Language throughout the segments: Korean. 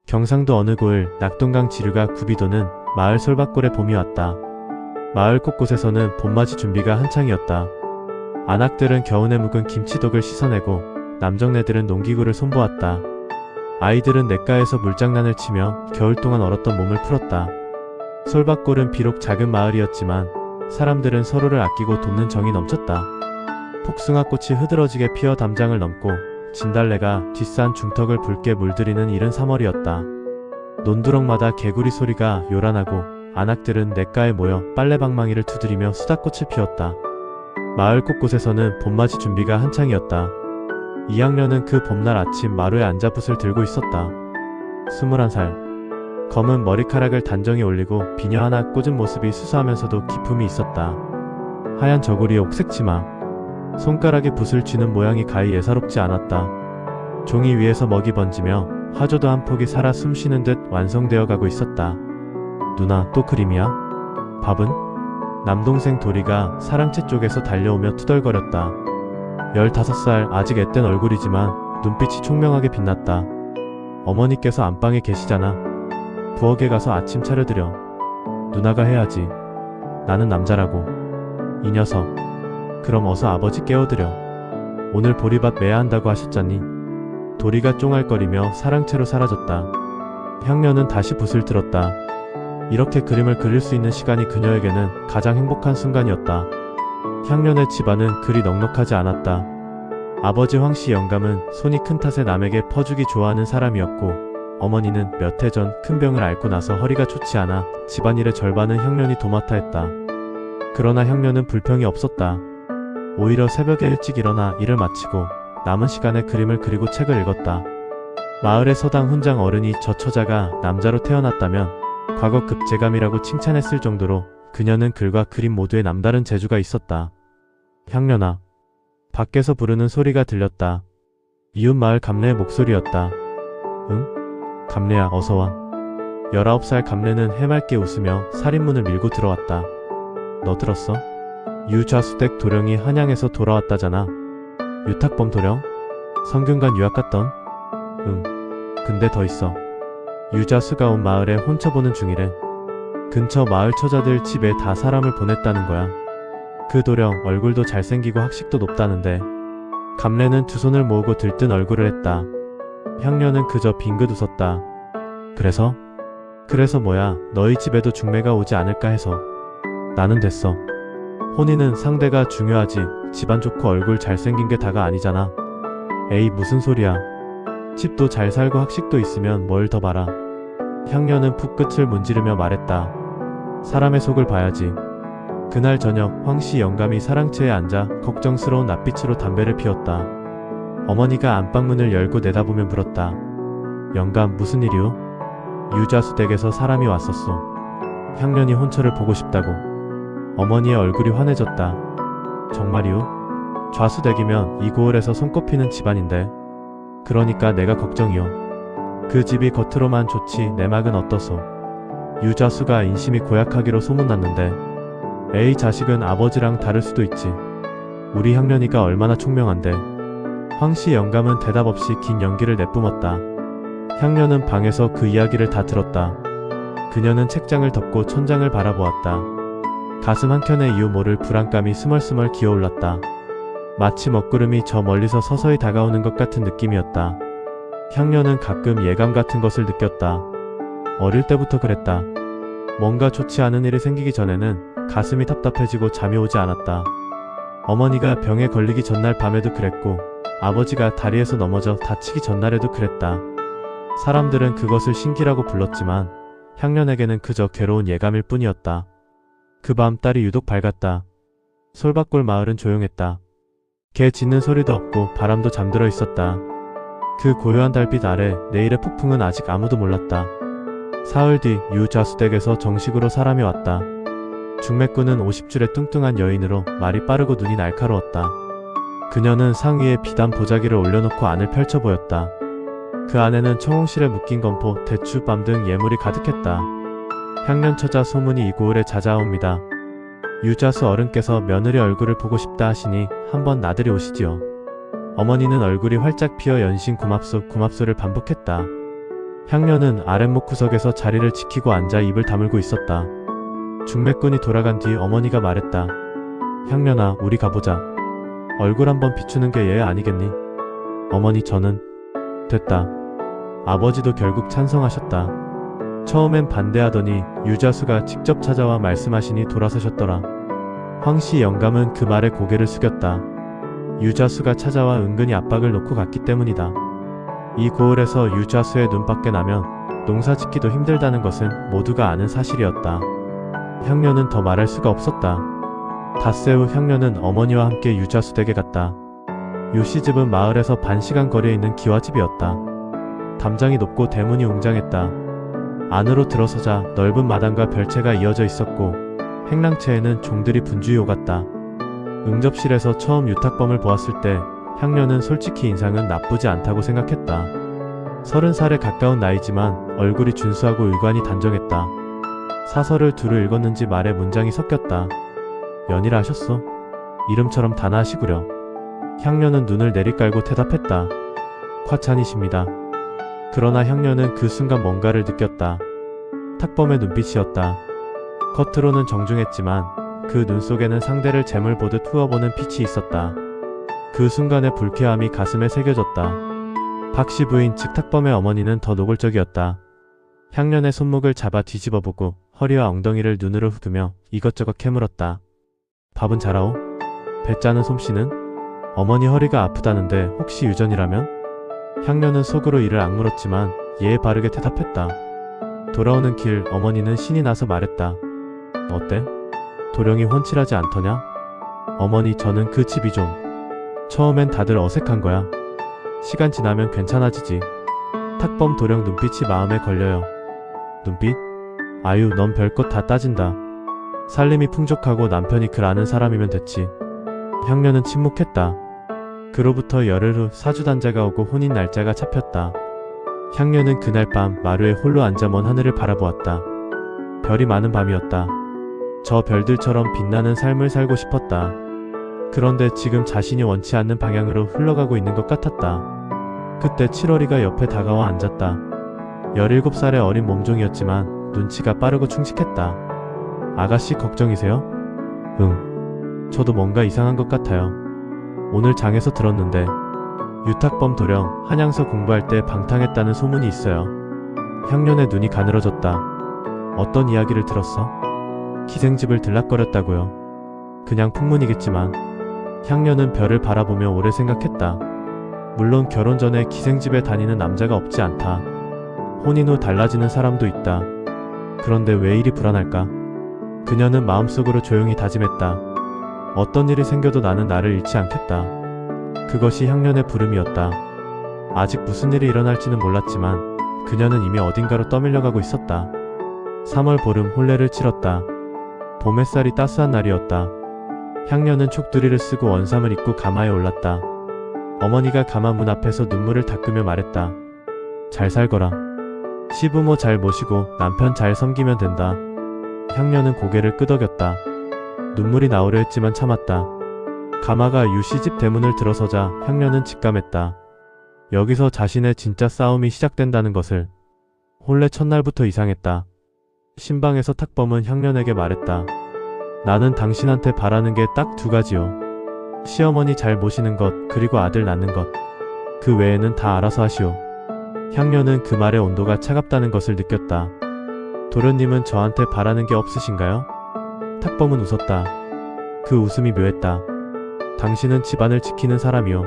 경상도 어느 고을 낙동강 지류가 굽이도는 마을 솔밭골에 봄이 왔다. 마을 곳곳에서는 봄맞이 준비가 한창이었다. 안악들은 겨우내 묵은 김치독을 씻어내고 남정네들은 농기구를 손보았다. 아이들은 냇가에서 물장난을 치며 겨울 동안 얼었던 몸을 풀었다. 솔밭골은 비록 작은 마을이었지만 사람들은 서로를 아끼고 돕는 정이 넘쳤다. 복숭아꽃이 흐드러지게 피어 담장을 넘고 진달래가 뒷산 중턱을 붉게 물들이는 이른 3월이었다. 논두렁마다 개구리 소리가 요란하고 안악들은 냇가에 모여 빨래방망이를 두드리며 수다꽃을 피웠다. 마을 곳곳에서는 봄맞이 준비가 한창이었다. 이학년은 그 봄날 아침 마루에 앉아 붓을 들고 있었다. 21살. 검은 머리카락을 단정히 올리고 비녀 하나 꽂은 모습이 수수하면서도 기품이 있었다. 하얀 저고리에 옥색 치마. 손가락에 붓을 쥐는 모양이 가히 예사롭지 않았다. 종이 위에서 먹이 번지며 화조도 한 폭이 살아 숨쉬는 듯 완성되어 가고 있었다. 누나, 또 그림이야? 밥은? 남동생 도리가 사랑채 쪽에서 달려오며 투덜거렸다. 15살 아직 앳된 얼굴이지만 눈빛이 총명하게 빛났다. 어머니께서 안방에 계시잖아. 부엌에 가서 아침 차려드려. 누나가 해야지. 나는 남자라고. 이 녀석. 그럼 어서 아버지 깨워드려. 오늘 보리밥 매야 한다고 하셨잖니. 도리가 쫑알거리며 사랑채로 사라졌다. 향년은 다시 붓을 들었다. 이렇게 그림을 그릴 수 있는 시간이 그녀에게는 가장 행복한 순간이었다. 향년의 집안은 그리 넉넉하지 않았다. 아버지 황씨 영감은 손이 큰 탓에 남에게 퍼주기 좋아하는 사람이었고, 어머니는 몇 해 전 큰 병을 앓고 나서 허리가 좋지 않아 집안일의 절반은 향년이 도맡아 했다. 그러나 향년은 불평이 없었다. 오히려 새벽에 일찍 일어나 일을 마치고 남은 시간에 그림을 그리고 책을 읽었다. 마을의 서당 훈장 어른이 저 처자가 남자로 태어났다면 과거 급제감이라고 칭찬했을 정도로 그녀는 글과 그림 모두에 남다른 재주가 있었다. 향년아. 밖에서 부르는 소리가 들렸다. 이웃 마을 감래의 목소리였다. 응? 감래야, 어서와. 19살 감래는 해맑게 웃으며 살인문을 밀고 들어왔다. 너 들었어? 유좌수댁 도령이 한양에서 돌아왔다잖아. 유탁범 도령? 성균관 유학 갔던? 응. 근데 더 있어. 유좌수가 온 마을에 혼처보는 중이래. 근처 마을 처자들 집에 다 사람을 보냈다는 거야. 그 도령 얼굴도 잘생기고 학식도 높다는데. 감래는 두 손을 모으고 들뜬 얼굴을 했다. 향년은 그저 빙긋 웃었다. 그래서? 그래서 뭐야, 너희 집에도 중매가 오지 않을까 해서. 나는 됐어. 혼인은 상대가 중요하지 집안 좋고 얼굴 잘생긴 게 다가 아니잖아. 에이, 무슨 소리야. 집도 잘 살고 학식도 있으면 뭘 더 바라. 향년은 푹 끝을 문지르며 말했다. 사람의 속을 봐야지. 그날 저녁 황씨 영감이 사랑채에 앉아 걱정스러운 낯빛으로 담배를 피웠다. 어머니가 안방문을 열고 내다보며 물었다. 영감, 무슨 일이오? 유좌수댁에서 사람이 왔었소. 향년이 혼처를 보고 싶다고. 어머니의 얼굴이 환해졌다. 정말이오? 좌수댁이면 이 고을에서 손꼽히는 집안인데. 그러니까 내가 걱정이오. 그 집이 겉으로만 좋지 내막은 어떠소? 유좌수가 인심이 고약하기로 소문났는데. 에이, 자식은 아버지랑 다를 수도 있지. 우리 향년이가 얼마나 총명한데. 황씨 영감은 대답 없이 긴 연기를 내뿜었다. 향년은 방에서 그 이야기를 다 들었다. 그녀는 책장을 덮고 천장을 바라보았다. 가슴 한켠에 이유 모를 불안감이 스멀스멀 기어올랐다. 마치 먹구름이 저 멀리서 서서히 다가오는 것 같은 느낌이었다. 향년은 가끔 예감 같은 것을 느꼈다. 어릴 때부터 그랬다. 뭔가 좋지 않은 일이 생기기 전에는 가슴이 답답해지고 잠이 오지 않았다. 어머니가 병에 걸리기 전날 밤에도 그랬고, 아버지가 다리에서 넘어져 다치기 전날에도 그랬다. 사람들은 그것을 신기라고 불렀지만 향년에게는 그저 괴로운 예감일 뿐이었다. 그 밤 딸이 유독 밝았다. 솔밭골 마을은 조용했다. 개 짖는 소리도 없고 바람도 잠들어 있었다. 그 고요한 달빛 아래 내일의 폭풍은 아직 아무도 몰랐다. 사흘 뒤 유좌수댁에서 정식으로 사람이 왔다. 중매꾼은 50줄의 뚱뚱한 여인으로 말이 빠르고 눈이 날카로웠다. 그녀는 상위에 비단 보자기를 올려놓고 안을 펼쳐 보였다. 그 안에는 청홍실에 묶인 건포, 대추, 밤 등 예물이 가득했다. 향년 처자 소문이 이 고을에 잦아옵니다. 유좌수 어른께서 며느리 얼굴을 보고 싶다 하시니 한번 나들이 오시지요. 어머니는 얼굴이 활짝 피어 연신 고맙소 고맙소를 반복했다. 향년은 아랫목 구석에서 자리를 지키고 앉아 입을 다물고 있었다. 중매꾼이 돌아간 뒤 어머니가 말했다. 향년아, 우리 가보자. 얼굴 한번 비추는 게 예의 아니겠니? 어머니, 저는 됐다. 아버지도 결국 찬성하셨다. 처음엔 반대하더니 유자수가 직접 찾아와 말씀하시니 돌아서셨더라. 황씨 영감은 그 말에 고개를 숙였다. 유자수가 찾아와 은근히 압박을 놓고 갔기 때문이다. 이 고을에서 유자수의 눈밖에 나면 농사 짓기도 힘들다는 것은 모두가 아는 사실이었다. 향년은 더 말할 수가 없었다. 닷새 후 향년은 어머니와 함께 유자수 댁에 갔다. 유씨 집은 마을에서 반시간 거리에 있는 기와집이었다. 담장이 높고 대문이 웅장했다. 안으로 들어서자 넓은 마당과 별채가 이어져 있었고 행랑채에는 종들이 분주히 오갔다. 응접실에서 처음 유탁범을 보았을 때 향년은 솔직히 인상은 나쁘지 않다고 생각했다. 30살에 가까운 나이지만 얼굴이 준수하고 의관이 단정했다. 사설을 두루 읽었는지 말에 문장이 섞였다. 연희라 하셨소? 이름처럼 단아하시구려. 향년은 눈을 내리깔고 대답했다. 과찬이십니다. 그러나 향년은 그 순간 뭔가를 느꼈다. 탁범의 눈빛이었다. 겉으로는 정중했지만 그 눈 속에는 상대를 재물 보듯 후어보는 빛이 있었다. 그 순간의 불쾌함이 가슴에 새겨졌다. 박씨 부인 즉 탁범의 어머니는 더 노골적이었다. 향년의 손목을 잡아 뒤집어보고 허리와 엉덩이를 눈으로 훑으며 이것저것 캐물었다. 밥은 잘하오? 배 짜는 솜씨는? 어머니 허리가 아프다는데 혹시 유전이라면? 향년은 속으로 이를 악물었지만 예의 바르게 대답했다. 돌아오는 길 어머니는 신이 나서 말했다. 어때? 도령이 훤칠하지 않더냐? 어머니, 저는 그 집이 좀 처음엔 다들 어색한 거야. 시간 지나면 괜찮아지지. 탁범 도령 눈빛이 마음에 걸려요. 눈빛? 아유, 넌 별것 다 따진다. 살림이 풍족하고 남편이 글 아는 사람이면 됐지. 향년은 침묵했다. 그로부터 열흘 후 사주단자가 오고 혼인 날짜가 잡혔다. 향년은 그날 밤 마루에 홀로 앉아 먼 하늘을 바라보았다. 별이 많은 밤이었다. 저 별들처럼 빛나는 삶을 살고 싶었다. 그런데 지금 자신이 원치 않는 방향으로 흘러가고 있는 것 같았다. 그때 7월이가 옆에 다가와 앉았다. 17살의 어린 몸종이었지만 눈치가 빠르고 충직했다. 아가씨 걱정이세요? 응. 저도 뭔가 이상한 것 같아요. 오늘 장에서 들었는데 유탁범 도령 한양서 공부할 때 방탕했다는 소문이 있어요. 향년의 눈이 가늘어졌다. 어떤 이야기를 들었어? 기생집을 들락거렸다고요. 그냥 풍문이겠지만 향년은 별을 바라보며 오래 생각했다. 물론 결혼 전에 기생집에 다니는 남자가 없지 않다. 혼인 후 달라지는 사람도 있다. 그런데 왜 이리 불안할까? 그녀는 마음속으로 조용히 다짐했다. 어떤 일이 생겨도 나는 나를 잃지 않겠다. 그것이 향년의 부름이었다. 아직 무슨 일이 일어날지는 몰랐지만 그녀는 이미 어딘가로 떠밀려가고 있었다. 3월 보름 혼례를 치렀다. 봄 햇살이 따스한 날이었다. 향년은 촉두리를 쓰고 원삼을 입고 가마에 올랐다. 어머니가 가마 문 앞에서 눈물을 닦으며 말했다. 잘 살거라. 시부모 잘 모시고 남편 잘 섬기면 된다. 향년은 고개를 끄덕였다. 눈물이 나오려 했지만 참았다. 가마가 유씨집 대문을 들어서자 향년은 직감했다. 여기서 자신의 진짜 싸움이 시작된다는 것을. 혼례 첫날부터 이상했다. 신방에서 탁범은 향년에게 말했다. 나는 당신한테 바라는 게 딱 2가지요. 시어머니 잘 모시는 것, 그리고 아들 낳는 것. 그 외에는 다 알아서 하시오. 향년은 그 말의 온도가 차갑다는 것을 느꼈다. 도련님은 저한테 바라는 게 없으신가요? 탁범은 웃었다. 그 웃음이 묘했다. 당신은 집안을 지키는 사람이요.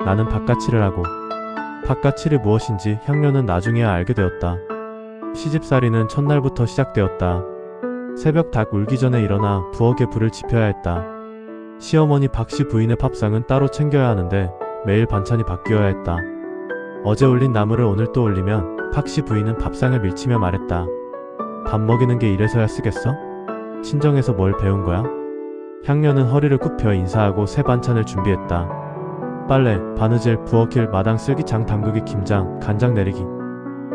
나는 바깥일을 하고. 바깥일이 무엇인지 향년은 나중에야 알게 되었다. 시집살이는 첫날부터 시작되었다. 새벽 닭 울기 전에 일어나 부엌에 불을 지펴야 했다. 시어머니 박씨 부인의 밥상은 따로 챙겨야 하는데 매일 반찬이 바뀌어야 했다. 어제 올린 나물을 오늘 또 올리면 박씨 부인은 밥상을 밀치며 말했다. 밥 먹이는 게 이래서야 쓰겠어? 친정에서 뭘 배운 거야? 향년은 허리를 굽혀 인사하고 새 반찬을 준비했다. 빨래, 바느질, 부엌일, 마당 쓸기, 장 담그기, 김장, 간장 내리기.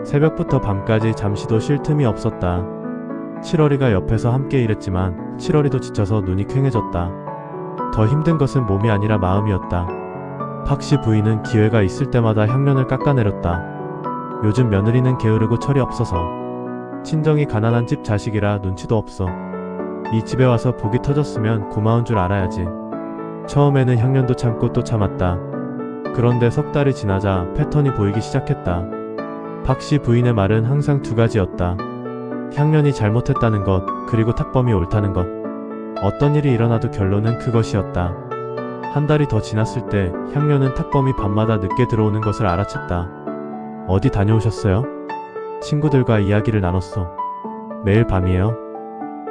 새벽부터 밤까지 잠시도 쉴 틈이 없었다. 7월이가 옆에서 함께 일했지만 7월이도 지쳐서 눈이 퀭해졌다. 더 힘든 것은 몸이 아니라 마음이었다. 박씨 부인은 기회가 있을 때마다 향년을 깎아내렸다. 요즘 며느리는 게으르고 철이 없어서 친정이 가난한 집 자식이라 눈치도 없어. 이 집에 와서 복이 터졌으면 고마운 줄 알아야지. 처음에는 향년도 참고 또 참았다. 그런데 석 달이 지나자 패턴이 보이기 시작했다. 박씨 부인의 말은 항상 두 가지였다. 향년이 잘못했다는 것, 그리고 탁범이 옳다는 것. 어떤 일이 일어나도 결론은 그것이었다. 한 달이 더 지났을 때 향년은 탁범이 밤마다 늦게 들어오는 것을 알아챘다. 어디 다녀오셨어요? 친구들과 이야기를 나눴어. 매일 밤이에요.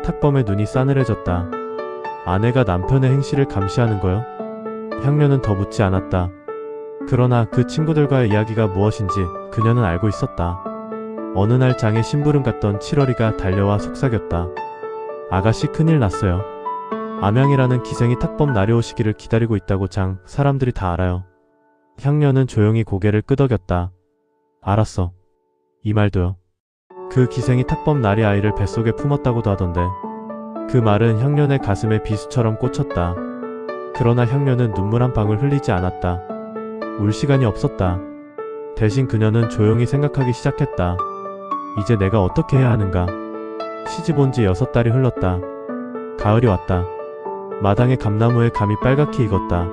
탁범의 눈이 싸늘해졌다. 아내가 남편의 행실을 감시하는 거요? 향년은 더 묻지 않았다. 그러나 그 친구들과의 이야기가 무엇인지 그녀는 알고 있었다. 어느 날 장에 심부름 갔던 7월이가 달려와 속삭였다. 아가씨 큰일 났어요. 암양이라는 기생이 탁범 날려오시기를 기다리고 있다고 장 사람들이 다 알아요. 향년은 조용히 고개를 끄덕였다. 알았어. 이 말도요. 그 기생이 탁범 날이 아이를 뱃속에 품었다고도 하던데. 그 말은 향년의 가슴에 비수처럼 꽂혔다. 그러나 향년은 눈물 한 방울 흘리지 않았다. 울 시간이 없었다. 대신 그녀는 조용히 생각하기 시작했다. 이제 내가 어떻게 해야 하는가? 시집 온 지 6달이 흘렀다. 가을이 왔다. 마당의 감나무에 감이 빨갛게 익었다.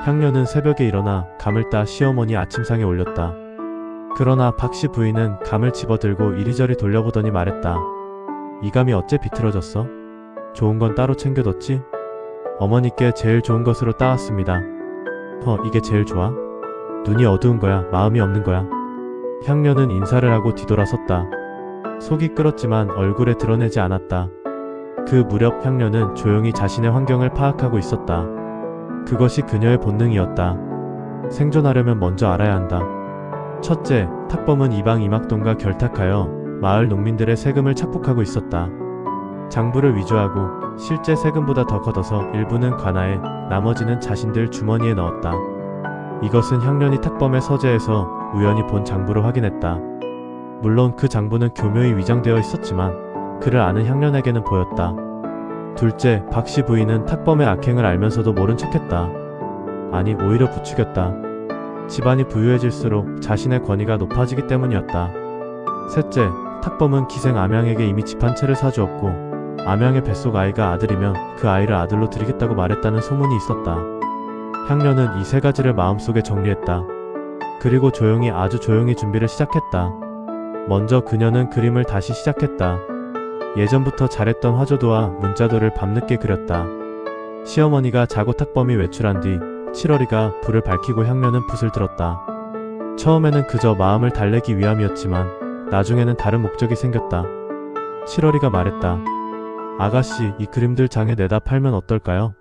향년은 새벽에 일어나 감을 따 시어머니 아침상에 올렸다. 그러나 박씨 부인은 감을 집어들고 이리저리 돌려보더니 말했다. 이 감이 어째 비틀어졌어? 좋은 건 따로 챙겨뒀지? 어머니께 제일 좋은 것으로 따왔습니다. 이게 제일 좋아? 눈이 어두운 거야? 마음이 없는 거야? 향년은 인사를 하고 뒤돌아섰다. 속이 끓었지만 얼굴에 드러내지 않았다. 그 무렵 향년은 조용히 자신의 환경을 파악하고 있었다. 그것이 그녀의 본능이었다. 생존하려면 먼저 알아야 한다. 첫째, 탁범은 이방 이막동과 결탁하여 마을 농민들의 세금을 착복하고 있었다. 장부를 위조하고 실제 세금보다 더 걷어서 일부는 관아에, 나머지는 자신들 주머니에 넣었다. 이것은 향년이 탁범의 서재에서 우연히 본 장부를 확인했다. 물론 그 장부는 교묘히 위장되어 있었지만 그를 아는 향년에게는 보였다. 둘째, 박씨 부인은 탁범의 악행을 알면서도 모른 척했다. 아니, 오히려 부추겼다. 집안이 부유해질수록 자신의 권위가 높아지기 때문이었다. 셋째, 탁범은 기생 암양에게 이미 집 한 채를 사주었고 암양의 뱃속 아이가 아들이면 그 아이를 아들로 드리겠다고 말했다는 소문이 있었다. 향년은 이 세 가지를 마음속에 정리했다. 그리고 조용히, 아주 조용히 준비를 시작했다. 먼저 그녀는 그림을 다시 시작했다. 예전부터 잘했던 화조도와 문자도를 밤늦게 그렸다. 시어머니가 자고 탁범이 외출한 뒤 7월이가 불을 밝히고 향년은 붓을 들었다. 처음에는 그저 마음을 달래기 위함이었지만 나중에는 다른 목적이 생겼다. 7월이가 말했다. 아가씨, 이 그림들 장에 내다 팔면 어떨까요?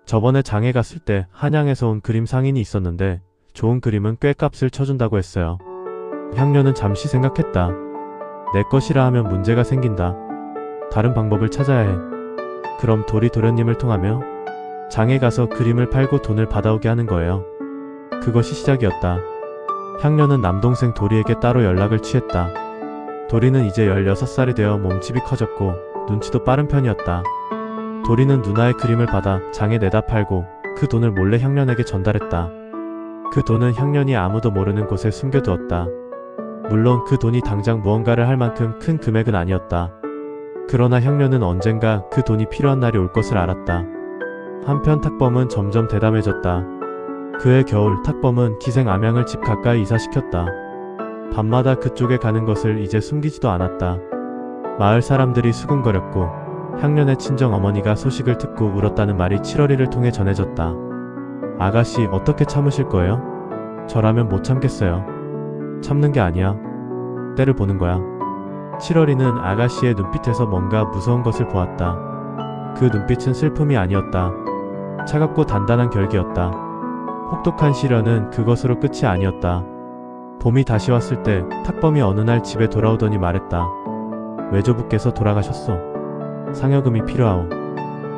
저번에 장에 갔을 때 한양에서 온 그림 상인이 있었는데 좋은 그림은 꽤 값을 쳐준다고 했어요. 향년은 잠시 생각했다. 내 것이라 하면 문제가 생긴다. 다른 방법을 찾아야 해. 그럼 도리도련님을 통하며 장에 가서 그림을 팔고 돈을 받아오게 하는 거예요. 그것이 시작이었다. 향년은 남동생 도리에게 따로 연락을 취했다. 도리는 이제 16살이 되어 몸집이 커졌고 눈치도 빠른 편이었다. 도리는 누나의 그림을 받아 장에 내다 팔고 그 돈을 몰래 향년에게 전달했다. 그 돈은 향년이 아무도 모르는 곳에 숨겨두었다. 물론 그 돈이 당장 무언가를 할 만큼 큰 금액은 아니었다. 그러나 향년은 언젠가 그 돈이 필요한 날이 올 것을 알았다. 한편 탁범은 점점 대담해졌다. 그해 겨울 탁범은 기생 암양을 집 가까이 이사시켰다. 밤마다 그쪽에 가는 것을 이제 숨기지도 않았다. 마을 사람들이 수군거렸고 향년의 친정어머니가 소식을 듣고 울었다는 말이 7월이를 통해 전해졌다. 아가씨, 어떻게 참으실 거예요? 저라면 못 참겠어요. 참는 게 아니야. 때를 보는 거야. 7월이는 아가씨의 눈빛에서 뭔가 무서운 것을 보았다. 그 눈빛은 슬픔이 아니었다. 차갑고 단단한 결기였다. 혹독한 시련은 그것으로 끝이 아니었다. 봄이 다시 왔을 때 탁범이 어느 날 집에 돌아오더니 말했다. 외조부께서 돌아가셨소. 상여금이 필요하오.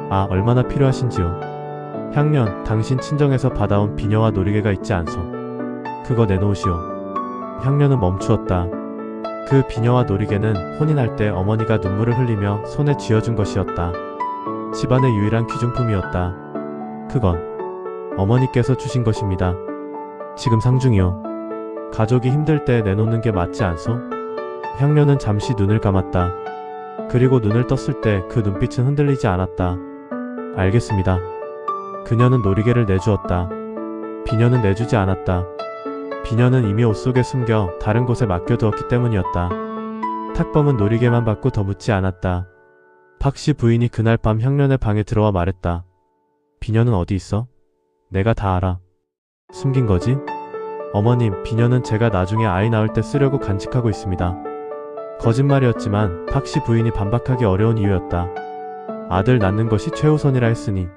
아, 얼마나 필요하신지요. 향년, 당신 친정에서 받아온 비녀와 놀이개가 있지 않소. 그거 내놓으시오. 향년은 멈추었다. 그 비녀와 놀이개는 혼인할 때 어머니가 눈물을 흘리며 손에 쥐어준 것이었다. 집안의 유일한 귀중품이었다. 그건 어머니께서 주신 것입니다. 지금 상중이요. 가족이 힘들 때 내놓는 게 맞지 않소? 향녀는 잠시 눈을 감았다. 그리고 눈을 떴을 때 그 눈빛은 흔들리지 않았다. 알겠습니다. 그녀는 놀이개를 내주었다. 비녀는 내주지 않았다. 비녀는 이미 옷 속에 숨겨 다른 곳에 맡겨두었기 때문이었다. 탁범은 놀이개만 받고 더 묻지 않았다. 박씨 부인이 그날 밤 향년의 방에 들어와 말했다. 비녀는 어디 있어? 내가 다 알아. 숨긴 거지? 어머님, 비녀는 제가 나중에 아이 낳을 때 쓰려고 간직하고 있습니다. 거짓말이었지만 박씨 부인이 반박하기 어려운 이유였다. 아들 낳는 것이 최우선이라 했으니.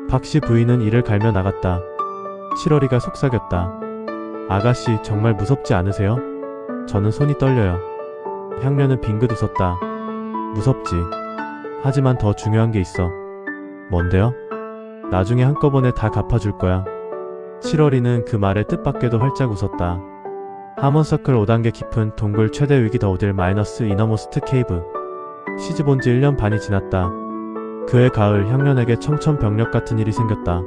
박씨 부인은 이를 갈며 나갔다. 7월이가 속삭였다. 아가씨, 정말 무섭지 않으세요? 저는 손이 떨려요. 향년은 빙긋 웃었다. 무섭지. 하지만 더 중요한 게 있어. 뭔데요? 나중에 한꺼번에 다 갚아줄 거야. 7월이는 그 말에 뜻밖에도 활짝 웃었다. 하몬서클 5단계 깊은 동굴 최대 위기 더우들 마이너스 이너모스트 케이브. 시집 온 지 1년 반이 지났다. 그해 가을 향년에게 청천벽력 같은 일이 생겼다.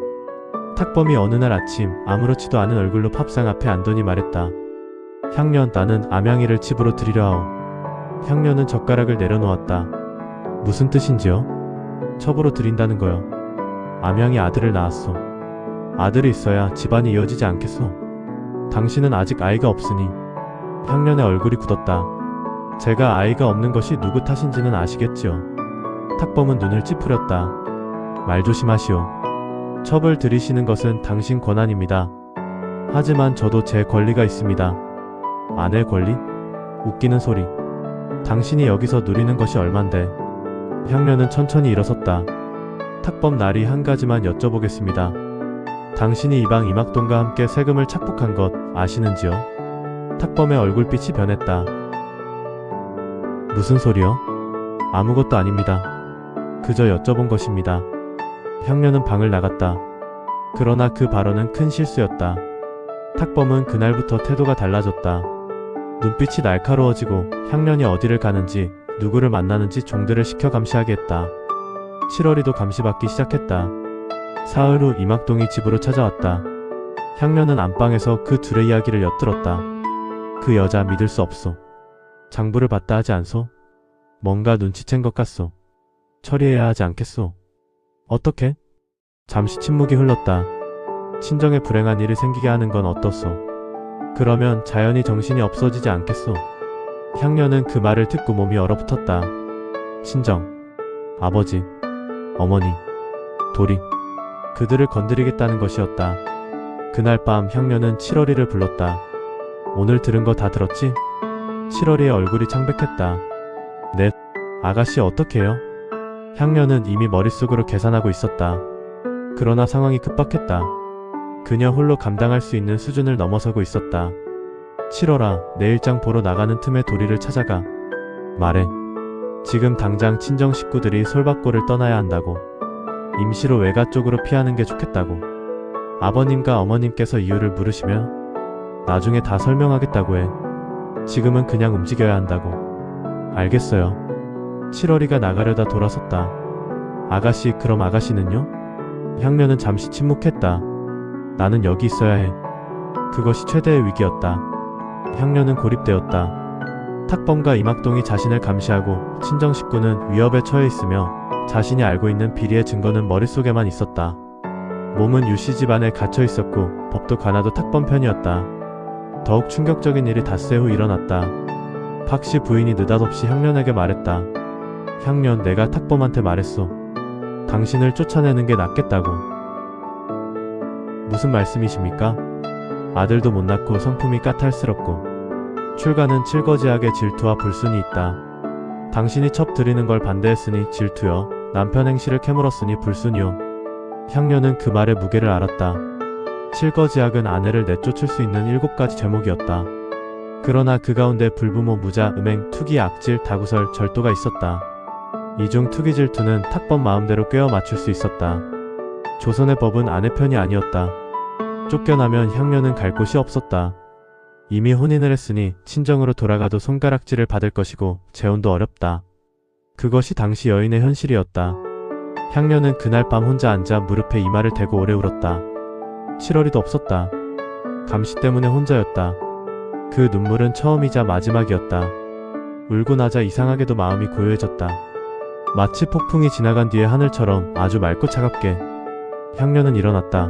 탁범이 어느 날 아침 아무렇지도 않은 얼굴로 팝상 앞에 앉더니 말했다. 향년, 나는 암양이를 집으로 들이려 하오. 향년은 젓가락을 내려놓았다. 무슨 뜻인지요? 첩으로 들인다는 거요. 암양이 아들을 낳았소. 아들이 있어야 집안이 이어지지 않겠소. 당신은 아직 아이가 없으니. 향년의 얼굴이 굳었다. 제가 아이가 없는 것이 누구 탓인지는 아시겠지요. 탁범은 눈을 찌푸렸다. 말 조심하시오. 첩을 들이시는 것은 당신 권한입니다. 하지만 저도 제 권리가 있습니다. 아내의 권리? 웃기는 소리. 당신이 여기서 누리는 것이 얼만데. 향년은 천천히 일어섰다. 탁범, 날이 한 가지만 여쭤보겠습니다. 당신이 이방 이막동과 함께 세금을 착복한 것 아시는지요? 탁범의 얼굴빛이 변했다. 무슨 소리요? 아무것도 아닙니다. 그저 여쭤본 것입니다. 향년은 방을 나갔다. 그러나 그 발언은 큰 실수였다. 탁범은 그날부터 태도가 달라졌다. 눈빛이 날카로워지고 향년이 어디를 가는지 누구를 만나는지 종들을 시켜 감시하게 했다. 7월이도 감시받기 시작했다. 사흘 후 이막동이 집으로 찾아왔다. 향년은 안방에서 그 둘의 이야기를 엿들었다. 그 여자 믿을 수 없소. 장부를 봤다 하지 않소? 뭔가 눈치챈 것 같소. 처리해야 하지 않겠소? 어떻게? 잠시 침묵이 흘렀다. 친정에 불행한 일이 생기게 하는 건 어떻소? 그러면 자연히 정신이 없어지지 않겠소? 향년은 그 말을 듣고 몸이 얼어붙었다. 친정, 아버지, 어머니, 도리. 그들을 건드리겠다는 것이었다. 그날 밤 향년은 7월이를 불렀다. 오늘 들은 거 다 들었지? 7월이의 얼굴이 창백했다. 네. 아가씨 어떻게 해요? 향년은 이미 머릿속으로 계산하고 있었다. 그러나 상황이 급박했다. 그녀 홀로 감당할 수 있는 수준을 넘어서고 있었다. 7월아, 내일장 보러 나가는 틈에 도리를 찾아가. 말해. 지금 당장 친정 식구들이 솔밭골을 떠나야 한다고. 임시로 외가 쪽으로 피하는 게 좋겠다고. 아버님과 어머님께서 이유를 물으시면 나중에 다 설명하겠다고 해. 지금은 그냥 움직여야 한다고. 알겠어요. 7월이가 나가려다 돌아섰다. 아가씨, 그럼 아가씨는요? 향년은 잠시 침묵했다. 나는 여기 있어야 해. 그것이 최대의 위기였다. 향년은 고립되었다. 탁범과 이막동이 자신을 감시하고 친정 식구는 위협에 처해 있으며 자신이 알고 있는 비리의 증거는 머릿속에만 있었다. 몸은 유씨 집안에 갇혀 있었고 법도 관아도 탁범 편이었다. 더욱 충격적인 일이 닷새 후 일어났다. 박씨 부인이 느닷없이 향년에게 말했다. 향년, 내가 탁범한테 말했어. 당신을 쫓아내는 게 낫겠다고. 무슨 말씀이십니까? 아들도 못 낳고 성품이 까탈스럽고 출가는 칠거지하게 질투와 불순이 있다. 당신이 첩 들이는 걸 반대했으니 질투요. 남편 행실을 캐물었으니 불순이요. 향년은 그 말의 무게를 알았다. 칠거지악은 아내를 내쫓을 수 있는 7가지 제목이었다. 그러나 그 가운데 불부모, 무자, 음행, 투기, 악질, 다구설, 절도가 있었다. 이 중 투기 질투는 탁범 마음대로 꿰어 맞출 수 있었다. 조선의 법은 아내 편이 아니었다. 쫓겨나면 향년은 갈 곳이 없었다. 이미 혼인을 했으니 친정으로 돌아가도 손가락질을 받을 것이고 재혼도 어렵다. 그것이 당시 여인의 현실이었다. 향년은 그날 밤 혼자 앉아 무릎에 이마를 대고 오래 울었다. 7월이도 없었다. 감시 때문에 혼자였다. 그 눈물은 처음이자 마지막이었다. 울고 나자 이상하게도 마음이 고요해졌다. 마치 폭풍이 지나간 뒤의 하늘처럼 아주 맑고 차갑게. 향년은 일어났다.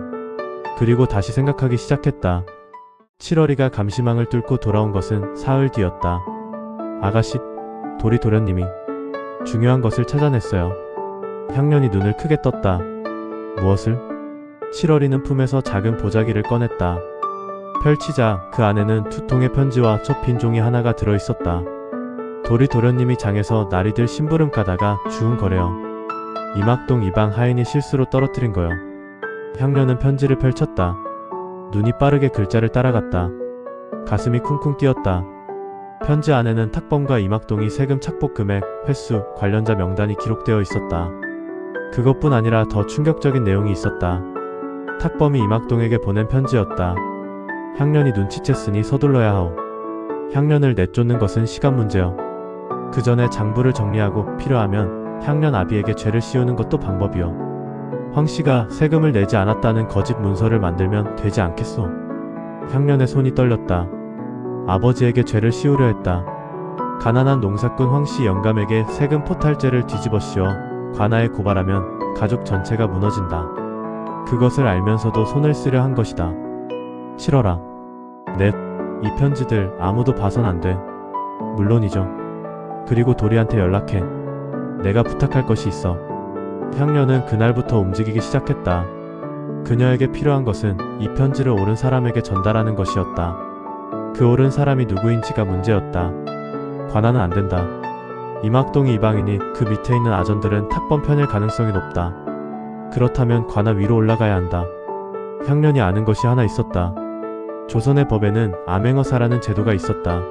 그리고 다시 생각하기 시작했다. 7월이가 감시망을 뚫고 돌아온 것은 사흘 뒤였다. 아가씨, 도련님이 중요한 것을 찾아냈어요. 향년이 눈을 크게 떴다. 무엇을? 7월이는 품에서 작은 보자기를 꺼냈다. 펼치자 그 안에는 2통의 편지와 접힌 종이 하나가 들어있었다. 도련님이 장에서 날이들 심부름 가다가 죽은 거래요. 이막동 이방 하인이 실수로 떨어뜨린 거요. 향년은 편지를 펼쳤다. 눈이 빠르게 글자를 따라갔다. 가슴이 쿵쿵 뛰었다. 편지 안에는 탁범과 이막동이 세금 착복 금액, 횟수, 관련자 명단이 기록되어 있었다. 그것뿐 아니라 더 충격적인 내용이 있었다. 탁범이 이막동에게 보낸 편지였다. 향년이 눈치챘으니 서둘러야 하오. 향년을 내쫓는 것은 시간 문제여. 그 전에 장부를 정리하고 필요하면 향년 아비에게 죄를 씌우는 것도 방법이여. 황씨가 세금을 내지 않았다는 거짓 문서를 만들면 되지 않겠소. 향년의 손이 떨렸다. 아버지에게 죄를 씌우려 했다. 가난한 농사꾼 황씨 영감에게 세금 포탈죄를 뒤집어 씌워 관아에 고발하면 가족 전체가 무너진다. 그것을 알면서도 손을 쓰려 한 것이다. 7월아, 이 편지들 아무도 봐선 안 돼. 물론이죠. 그리고 도리한테 연락해. 내가 부탁할 것이 있어. 향년은 그날부터 움직이기 시작했다. 그녀에게 필요한 것은 이 편지를 옳은 사람에게 전달하는 것이었다. 그 옳은 사람이 누구인지가 문제였다. 관아는 안 된다. 이막동이 이방이니 그 밑에 있는 아전들은 탁범 편일 가능성이 높다. 그렇다면 관아 위로 올라가야 한다. 향년이 아는 것이 하나 있었다. 조선의 법에는 암행어사라는 제도가 있었다.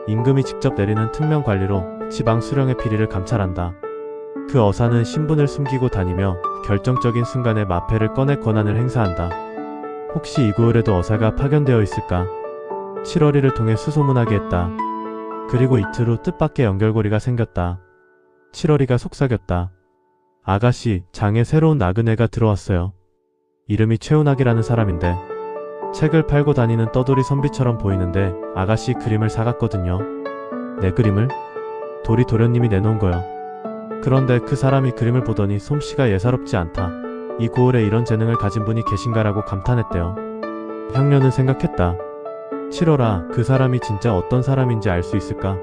임금이 직접 내리는 특명 관리로 지방 수령의 비리를 감찰한다. 그 어사는 신분을 숨기고 다니며 결정적인 순간에 마패를 꺼낼 권한을 행사한다. 혹시 이 구을에도 어사가 파견되어 있을까? 7월이를 통해 수소문하게 했다. 그리고 이틀 후 뜻밖의 연결고리가 생겼다. 7월이가 속삭였다. 아가씨, 장에 새로운 나그네가 들어왔어요. 이름이 최운학이라는 사람인데 책을 팔고 다니는 떠돌이 선비처럼 보이는데 아가씨 그림을 사갔거든요. 내 그림을? 도련님이 내놓은 거요. 그런데 그 사람이 그림을 보더니 솜씨가 예사롭지 않다. 이 고을에 이런 재능을 가진 분이 계신가라고 감탄했대요. 향년은 생각했다. 7월아, 그 사람이 진짜 어떤 사람인지 알 수 있을까?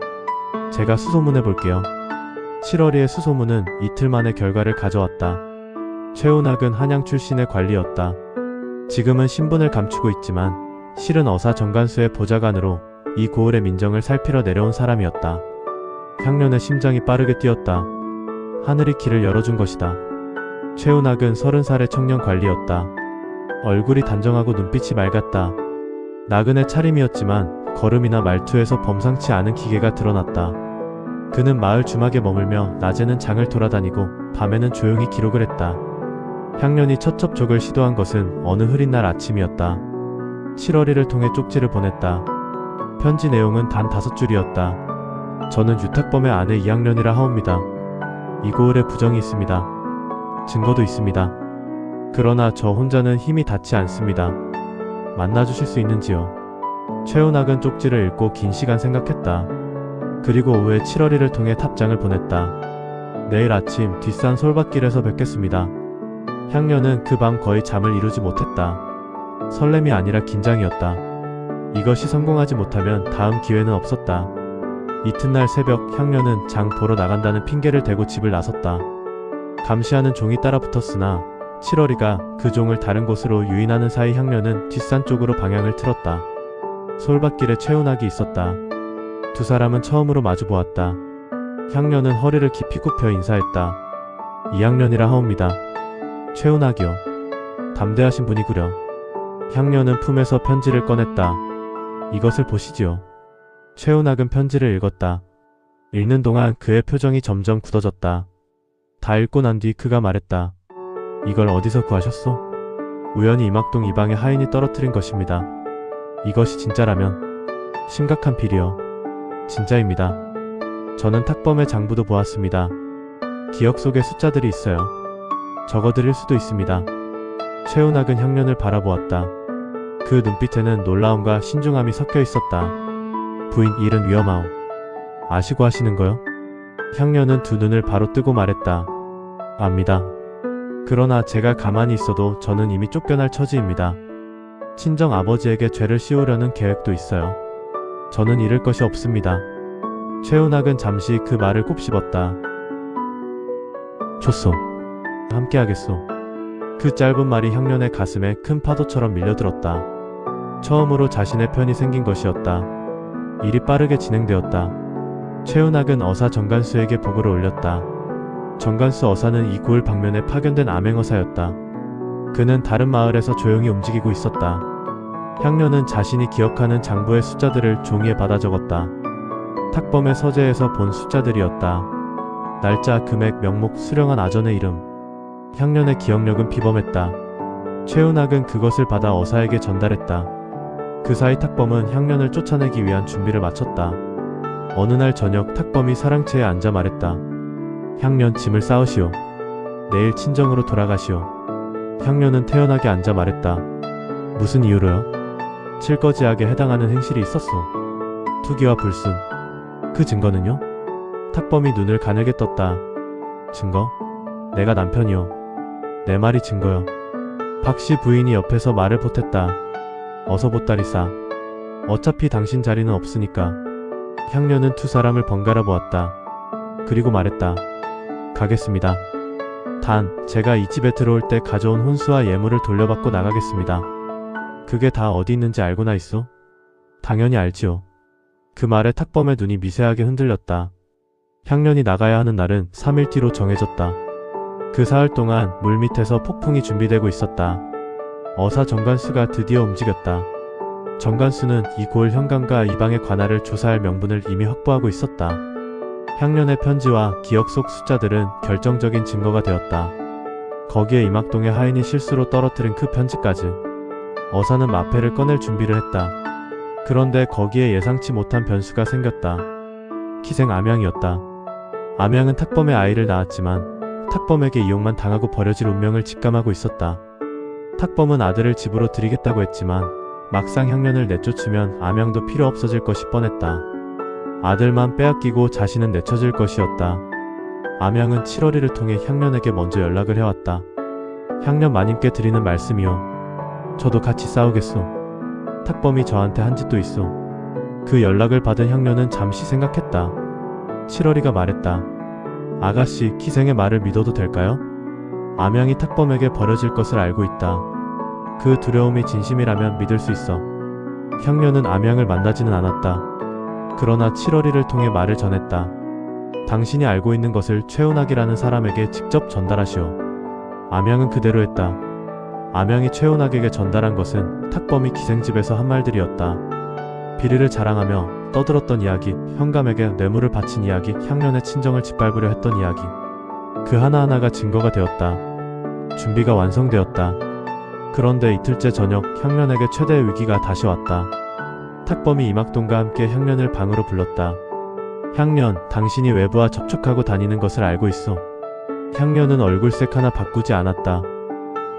제가 수소문해 볼게요. 7월이의 수소문은 이틀 만에 결과를 가져왔다. 최운학은 한양 출신의 관리였다. 지금은 신분을 감추고 있지만 실은 어사 정관수의 보좌관으로 이 고을의 민정을 살피러 내려온 사람이었다. 향년의 심장이 빠르게 뛰었다. 하늘이 길을 열어준 것이다. 최운학은 30살의 청년 관리였다. 얼굴이 단정하고 눈빛이 맑았다. 나그네 차림이었지만 걸음이나 말투에서 범상치 않은 기계가 드러났다. 그는 마을 주막에 머물며 낮에는 장을 돌아다니고 밤에는 조용히 기록을 했다. 향년이 첫 접촉을 시도한 것은 어느 흐린 날 아침이었다. 7월이를 통해 쪽지를 보냈다. 편지 내용은 단 5줄이었다. 저는 유탁범의 아내 이학년이라 하옵니다. 이 고을에 부정이 있습니다. 증거도 있습니다. 그러나 저 혼자는 힘이 닿지 않습니다. 만나주실 수 있는지요? 최운학은 쪽지를 읽고 긴 시간 생각했다. 그리고 오후에 7월이를 통해 탑장을 보냈다. 내일 아침 뒷산 솔밭길에서 뵙겠습니다. 향년은 그 밤 거의 잠을 이루지 못했다. 설렘이 아니라 긴장이었다. 이것이 성공하지 못하면 다음 기회는 없었다. 이튿날 새벽 향년은 장 보러 나간다는 핑계를 대고 집을 나섰다. 감시하는 종이 따라붙었으나 7월이가 그 종을 다른 곳으로 유인하는 사이 향년은 뒷산 쪽으로 방향을 틀었다. 솔밭길에 최운학이 있었다. 두 사람은 처음으로 마주보았다. 향년은 허리를 깊이 굽혀 인사했다. 이학년이라 하옵니다. 최운학이요. 담대하신 분이구려. 향년은 품에서 편지를 꺼냈다. 이것을 보시지요. 최운학은 편지를 읽었다. 읽는 동안 그의 표정이 점점 굳어졌다. 다 읽고 난 뒤 그가 말했다. 이걸 어디서 구하셨소? 우연히 이막동 이방의 하인이 떨어뜨린 것입니다. 이것이 진짜라면 심각한 비리요. 진짜입니다. 저는 탁범의 장부도 보았습니다. 기억 속에 숫자들이 있어요. 적어드릴 수도 있습니다. 최운학은 향년을 바라보았다. 그 눈빛에는 놀라움과 신중함이 섞여 있었다. 부인 일은 위험하오. 아시고 하시는 거요? 향년은 두 눈을 바로 뜨고 말했다. 압니다. 그러나 제가 가만히 있어도 저는 이미 쫓겨날 처지입니다. 친정 아버지에게 죄를 씌우려는 계획도 있어요. 저는 잃을 것이 없습니다. 최은학은 잠시 그 말을 곱씹었다. 좋소. 함께하겠소. 그 짧은 말이 향년의 가슴에 큰 파도처럼 밀려들었다. 처음으로 자신의 편이 생긴 것이었다. 일이 빠르게 진행되었다. 최은학은 어사 정간수에게 보고를 올렸다. 정간수 어사는 이 고을 방면에 파견된 암행어사였다. 그는 다른 마을에서 조용히 움직이고 있었다. 향년은 자신이 기억하는 장부의 숫자들을 종이에 받아 적었다. 탁범의 서재에서 본 숫자들이었다. 날짜, 금액, 명목, 수령한 아전의 이름. 향년의 기억력은 비범했다. 최은학은 그것을 받아 어사에게 전달했다. 그 사이 탁범은 향년을 쫓아내기 위한 준비를 마쳤다. 어느 날 저녁 탁범이 사랑채에 앉아 말했다. 향년, 짐을 싸우시오. 내일 친정으로 돌아가시오. 향년은 태연하게 앉아 말했다. 무슨 이유로요? 칠거지약에 해당하는 행실이 있었소. 투기와 불순. 그 증거는요? 탁범이 눈을 가늘게 떴다. 증거? 내가 남편이요. 내 말이 증거요. 박씨 부인이 옆에서 말을 보탰다. 어서 보따리 싸. 어차피 당신 자리는 없으니까. 향년은 두 사람을 번갈아 보았다. 그리고 말했다. 가겠습니다. 단, 제가 이 집에 들어올 때 가져온 혼수와 예물을 돌려받고 나가겠습니다. 그게 다 어디 있는지 알고나 있소? 당연히 알지요. 그 말에 탁범의 눈이 미세하게 흔들렸다. 향년이 나가야 하는 날은 3일 뒤로 정해졌다. 그 사흘 동안 물밑에서 폭풍이 준비되고 있었다. 어사 정간수가 드디어 움직였다. 정간수는 이 고을 현관과 이방의 관할을 조사할 명분을 이미 확보하고 있었다. 향년의 편지와 기억 속 숫자들은 결정적인 증거가 되었다. 거기에 이막동의 하인이 실수로 떨어뜨린 그 편지까지. 어사는 마패를 꺼낼 준비를 했다. 그런데 거기에 예상치 못한 변수가 생겼다. 기생 암양이었다. 암양은 탁범의 아이를 낳았지만 탁범에게 이용만 당하고 버려질 운명을 직감하고 있었다. 탁범은 아들을 집으로 들이겠다고 했지만 막상 향년을 내쫓으면 암양도 필요 없어질 것이 뻔했다. 아들만 빼앗기고 자신은 내쳐질 것이었다. 암양은 7월이를 통해 향년에게 먼저 연락을 해왔다. 향년 마님께 드리는 말씀이요. 저도 같이 싸우겠소. 탁범이 저한테 한 짓도 있소. 그 연락을 받은 향년은 잠시 생각했다. 7월이가 말했다. 아가씨, 기생의 말을 믿어도 될까요? 암양이 탁범에게 버려질 것을 알고 있다. 그 두려움이 진심이라면 믿을 수 있어. 향년은 암양을 만나지는 않았다. 그러나 7월이를 통해 말을 전했다. 당신이 알고 있는 것을 최은학이라는 사람에게 직접 전달하시오. 암양은 그대로 했다. 암양이 최은학에게 전달한 것은 탁범이 기생집에서 한 말들이었다. 비리를 자랑하며 떠들었던 이야기, 현감에게 뇌물을 바친 이야기, 향년의 친정을 짓밟으려 했던 이야기. 그 하나하나가 증거가 되었다. 준비가 완성되었다. 그런데 이틀째 저녁 향년에게 최대의 위기가 다시 왔다. 탁범이 이막동과 함께 향년을 방으로 불렀다. 향년, 당신이 외부와 접촉하고 다니는 것을 알고 있어. 향년은 얼굴색 하나 바꾸지 않았다.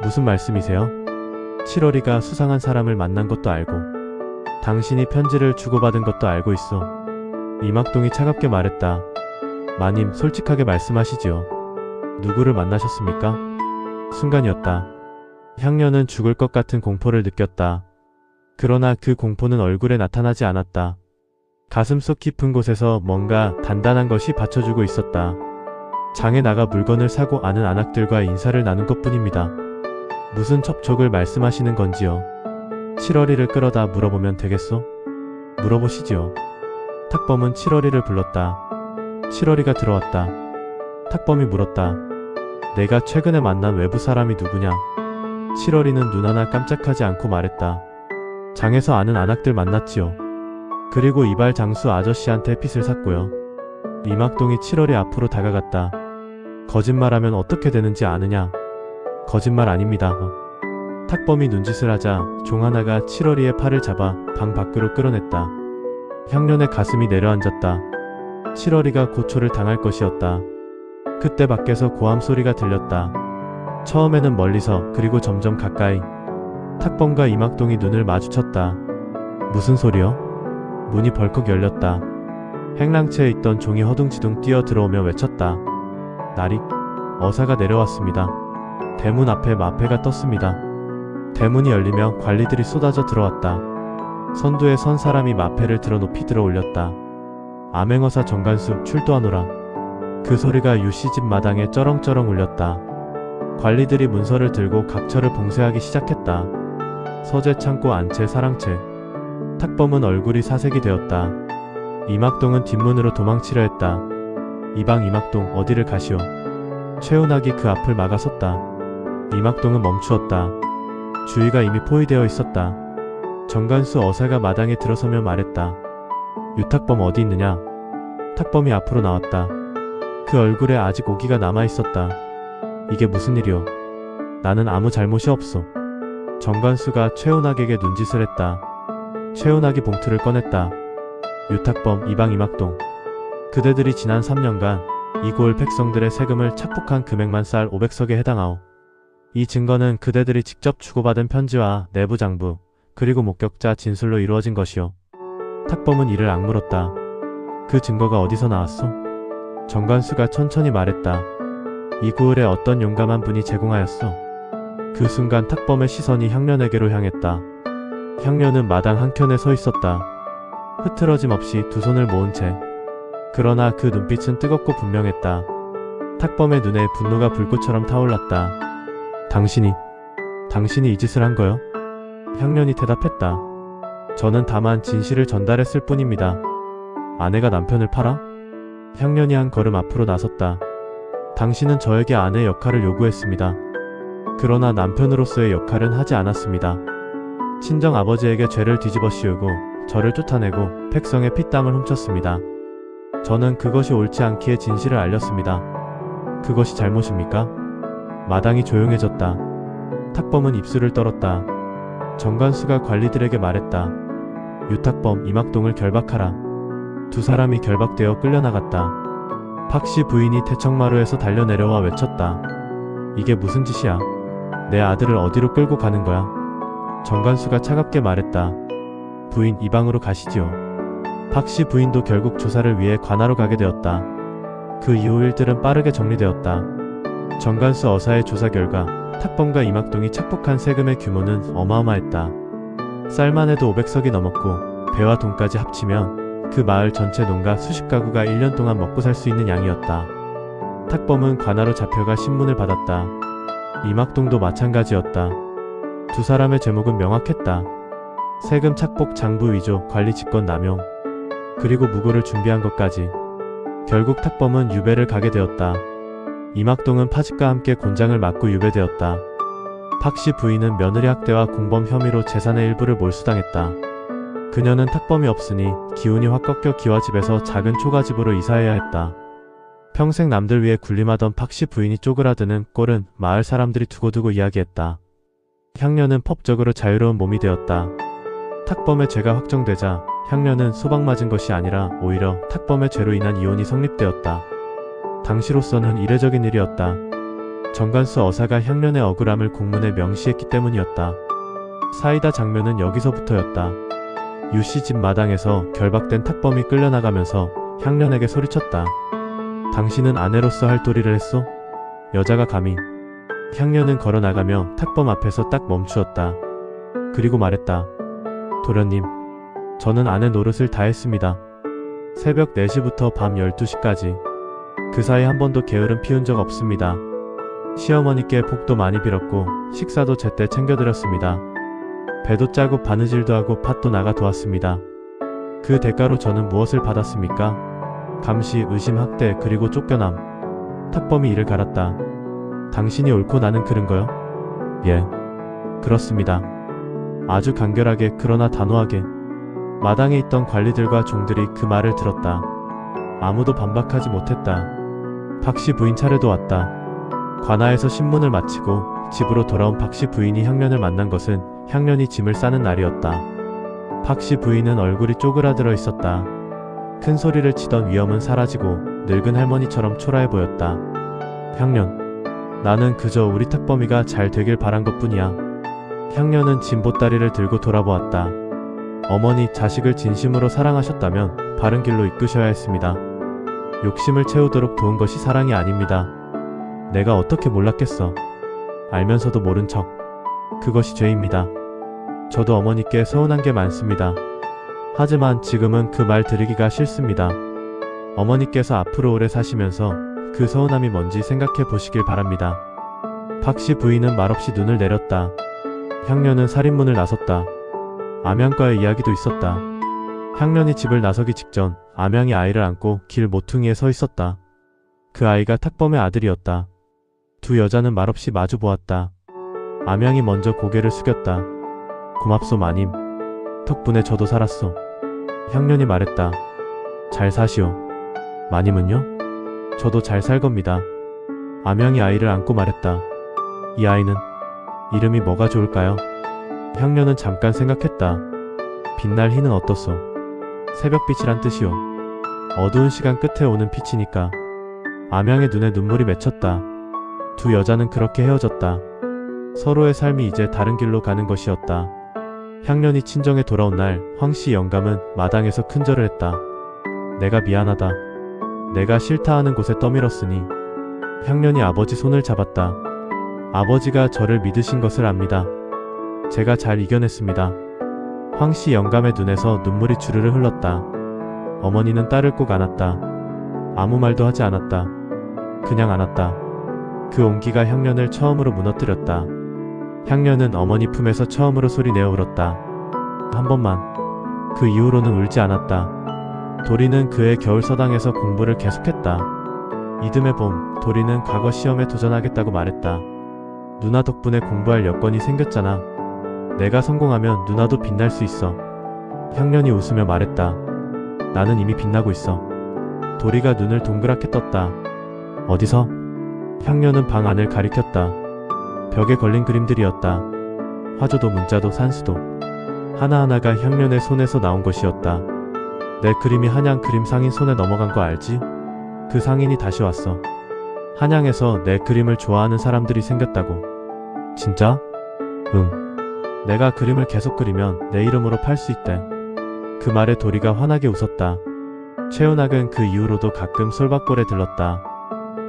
무슨 말씀이세요? 7월이가 수상한 사람을 만난 것도 알고 당신이 편지를 주고받은 것도 알고 있어. 이막동이 차갑게 말했다. 마님, 솔직하게 말씀하시지요. 누구를 만나셨습니까? 순간이었다. 향년은 죽을 것 같은 공포를 느꼈다. 그러나 그 공포는 얼굴에 나타나지 않았다. 가슴속 깊은 곳에서 뭔가 단단한 것이 받쳐주고 있었다. 장에 나가 물건을 사고 아는 안악들과 인사를 나눈 것뿐입니다. 무슨 접촉을 말씀하시는 건지요? 7월이를 끌어다 물어보면 되겠소? 물어보시지요. 탁범은 7월이를 불렀다. 7월이가 들어왔다. 탁범이 물었다. 내가 최근에 만난 외부 사람이 누구냐? 7월이는 눈 하나 깜짝하지 않고 말했다. 장에서 아는 안악들 만났지요. 그리고 이발 장수 아저씨한테 핏을 샀고요. 이막동이 7월이 앞으로 다가갔다. 거짓말하면 어떻게 되는지 아느냐? 거짓말 아닙니다. 탁범이 눈짓을 하자 종 하나가 7월이의 팔을 잡아 방 밖으로 끌어냈다. 향년의 가슴이 내려앉았다. 7월이가 고초를 당할 것이었다. 그때 밖에서 고함 소리가 들렸다. 처음에는 멀리서, 그리고 점점 가까이. 탁범과 이막동이 눈을 마주쳤다. 무슨 소리요? 문이 벌컥 열렸다. 행랑채에 있던 종이 허둥지둥 뛰어 들어오며 외쳤다. 나리, 어사가 내려왔습니다. 대문 앞에 마패가 떴습니다. 대문이 열리며 관리들이 쏟아져 들어왔다. 선두에 선 사람이 마패를 들어 높이 들어 올렸다. 암행어사 정관수 출두하노라. 그 소리가 유씨 집 마당에 쩌렁쩌렁 울렸다. 관리들이 문서를 들고 각처를 봉쇄하기 시작했다. 서재 창고 안채 사랑채. 탁범은 얼굴이 사색이 되었다. 이막동은 뒷문으로 도망치려 했다. 이방 이막동 어디를 가시오. 최운학이 그 앞을 막아섰다. 이막동은 멈추었다. 주위가 이미 포위되어 있었다. 정관수 어사가 마당에 들어서며 말했다. 유탁범 어디 있느냐. 탁범이 앞으로 나왔다. 그 얼굴에 아직 오기가 남아있었다. 이게 무슨 일이오. 나는 아무 잘못이 없소. 정관수가 최운학에게 눈짓을 했다. 최운학이 봉투를 꺼냈다. 유탁범 이방 이막동. 그대들이 지난 3년간 이고을 백성들의 세금을 착복한 금액만 쌀 500석에 해당하오. 이 증거는 그대들이 직접 주고받은 편지와 내부 장부 그리고 목격자 진술로 이루어진 것이오. 탁범은 이를 악물었다. 그 증거가 어디서 나왔소? 정관수가 천천히 말했다. 이고을에 어떤 용감한 분이 제공하였소. 그 순간 탁범의 시선이 향련에게로 향했다. 향련은 마당 한켠에 서 있었다. 흐트러짐 없이 두 손을 모은 채. 그러나 그 눈빛은 뜨겁고 분명했다. 탁범의 눈에 분노가 불꽃처럼 타올랐다. 당신이 이 짓을 한 거요? 향련이 대답했다. 저는 다만 진실을 전달했을 뿐입니다. 아내가 남편을 팔아? 향련이 한 걸음 앞으로 나섰다. 당신은 저에게 아내의 역할을 요구했습니다. 그러나 남편으로서의 역할은 하지 않았습니다. 친정 아버지에게 죄를 뒤집어 씌우고 저를 쫓아내고 백성의 피땀을 훔쳤습니다. 저는 그것이 옳지 않기에 진실을 알렸습니다. 그것이 잘못입니까? 마당이 조용해졌다. 탁범은 입술을 떨었다. 정관수가 관리들에게 말했다. 유탁범 이막동을 결박하라. 두 사람이 결박되어 끌려나갔다. 박씨 부인이 태척마루에서 달려내려와 외쳤다. 이게 무슨 짓이야? 내 아들을 어디로 끌고 가는 거야? 정관수가 차갑게 말했다. 부인 이 방으로 가시지요. 박씨 부인도 결국 조사를 위해 관하로 가게 되었다. 그 이후 일들은 빠르게 정리되었다. 정관수 어사의 조사 결과 탁범과 이막동이 착복한 세금의 규모는 어마어마했다. 쌀만 해도 500석이 넘었고 배와 돈까지 합치면 그 마을 전체 농가 수십 가구가 1년 동안 먹고 살 수 있는 양이었다. 탁범은 관하로 잡혀가 신문을 받았다. 이막동도 마찬가지였다. 두 사람의 제목은 명확했다. 세금 착복, 장부 위조, 관리 직권 남용, 그리고 무고를 준비한 것까지. 결국 탁범은 유배를 가게 되었다. 이막동은 파직과 함께 곤장을 맞고 유배되었다. 박씨 부인은 며느리 학대와 공범 혐의로 재산의 일부를 몰수당했다. 그녀는 탁범이 없으니 기운이 확 꺾여 기와집에서 작은 초가집으로 이사해야 했다. 평생 남들 위해 군림하던 박씨 부인이 쪼그라드는 꼴은 마을 사람들이 두고두고 이야기했다. 향련은 법적으로 자유로운 몸이 되었다. 탁범의 죄가 확정되자 향련은 소박맞은 것이 아니라 오히려 탁범의 죄로 인한 이혼이 성립되었다. 당시로서는 이례적인 일이었다. 정관수 어사가 향련의 억울함을 공문에 명시했기 때문이었다. 사이다 장면은 여기서부터였다. 유씨 집 마당에서 결박된 탁범이 끌려나가면서 향련에게 소리쳤다. 당신은 아내로서 할 도리를 했소? 여자가 감히. 향련은 걸어나가며 탁범 앞에서 딱 멈추었다. 그리고 말했다. 도련님, 저는 아내 노릇을 다 했습니다. 새벽 4시부터 밤 12시까지. 그 사이 한 번도 게으름 피운 적 없습니다. 시어머니께 복도 많이 빌었고 식사도 제때 챙겨드렸습니다. 배도 짜고 바느질도 하고 팥도 나가 도왔습니다. 그 대가로 저는 무엇을 받았습니까? 감시, 의심, 학대, 그리고 쫓겨남. 탁범이 이를 갈았다. 당신이 옳고 나는 그른 거요? 예, 그렇습니다. 아주 간결하게 그러나 단호하게. 마당에 있던 관리들과 종들이 그 말을 들었다. 아무도 반박하지 못했다. 박씨 부인 차례도 왔다. 관아에서 신문을 마치고 집으로 돌아온 박씨 부인이 향련을 만난 것은 향련이 짐을 싸는 날이었다. 박씨 부인은 얼굴이 쪼그라들어 있었다. 큰 소리를 치던 위엄은 사라지고 늙은 할머니처럼 초라해 보였다. 향련, 나는 그저 우리 탁범이가 잘 되길 바란 것뿐이야. 향련은 짐 보따리를 들고 돌아보았다. 어머니 자식을 진심으로 사랑하셨다면 바른 길로 이끄셔야 했습니다. 욕심을 채우도록 도운 것이 사랑이 아닙니다. 내가 어떻게 몰랐겠어. 알면서도 모른 척. 그것이 죄입니다. 저도 어머니께 서운한 게 많습니다. 하지만 지금은 그 말 들으기가 싫습니다. 어머니께서 앞으로 오래 사시면서 그 서운함이 뭔지 생각해 보시길 바랍니다. 박씨 부인은 말없이 눈을 내렸다. 향년은 살인문을 나섰다. 암양과의 이야기도 있었다. 향년이 집을 나서기 직전 암양이 아이를 안고 길 모퉁이에 서 있었다. 그 아이가 탁범의 아들이었다. 두 여자는 말없이 마주 보았다. 암양이 먼저 고개를 숙였다. 고맙소 마님. 덕분에 저도 살았소. 향년이 말했다. 잘 사시오. 마님은요? 저도 잘 살 겁니다. 암양이 아이를 안고 말했다. 이 아이는 이름이 뭐가 좋을까요? 향년은 잠깐 생각했다. 빛날 희는 어떻소? 새벽빛이란 뜻이오. 어두운 시간 끝에 오는 빛이니까. 암양의 눈에 눈물이 맺혔다. 두 여자는 그렇게 헤어졌다. 서로의 삶이 이제 다른 길로 가는 것이었다. 향년이 친정에 돌아온 날 황씨 영감은 마당에서 큰절을 했다. 내가 미안하다. 내가 싫다 하는 곳에 떠밀었으니. 향년이 아버지 손을 잡았다. 아버지가 저를 믿으신 것을 압니다. 제가 잘 이겨냈습니다. 황씨 영감의 눈에서 눈물이 주르르 흘렀다. 어머니는 딸을 꼭 안았다. 아무 말도 하지 않았다. 그냥 안았다. 그 온기가 향년을 처음으로 무너뜨렸다. 향년은 어머니 품에서 처음으로 소리내어 울었다. 한 번만. 그 이후로는 울지 않았다. 도리는 그의 겨울 서당에서 공부를 계속했다. 이듬해 봄, 도리는 과거 시험에 도전하겠다고 말했다. 누나 덕분에 공부할 여건이 생겼잖아. 내가 성공하면 누나도 빛날 수 있어. 향년이 웃으며 말했다. 나는 이미 빛나고 있어. 도리가 눈을 동그랗게 떴다. 어디서? 향년은 방 안을 가리켰다. 벽에 걸린 그림들이었다. 화조도 문자도 산수도. 하나하나가 향년의 손에서 나온 것이었다. 내 그림이 한양 그림 상인 손에 넘어간 거 알지? 그 상인이 다시 왔어. 한양에서 내 그림을 좋아하는 사람들이 생겼다고. 진짜? 응. 내가 그림을 계속 그리면 내 이름으로 팔 수 있대. 그 말에 도리가 환하게 웃었다. 최은학은 그 이후로도 가끔 솔밭골에 들렀다.